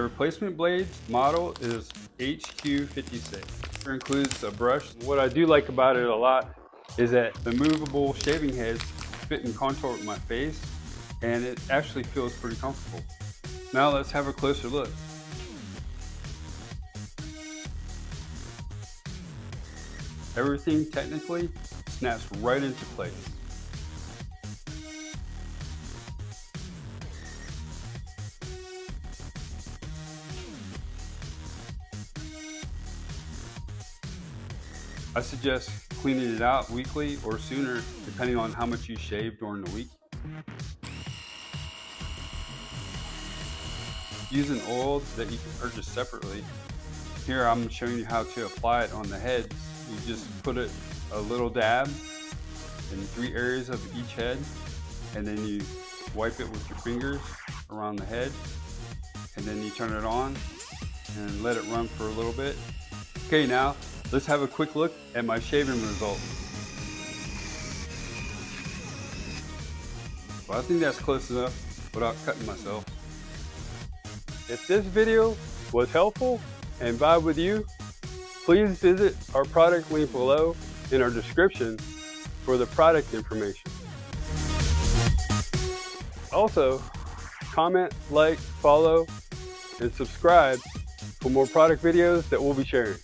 The replacement blade's model is HQ56. It includes a brush. What I do like about it a lot is that the movable shaving heads fit and contour with my face, and it actually feels pretty comfortable. Now let's have a closer look. Everything technically snaps right into place. I suggest cleaning it out weekly or sooner, depending on how much you shave during the week. Use an oil that you can purchase separately. Here I'm showing you how to apply it on the heads. You just put it a little dab in 3 areas of each head, and then you wipe it with your fingers around the head, and then you turn it on and let it run for a little bit. Okay, now let's have a quick look at my shaving result. Well, I think that's close enough without cutting myself. If this video was helpful and vibe with you, please visit our product link below in our description for the product information. Also, comment, like, follow, and subscribe for more product videos that we'll be sharing.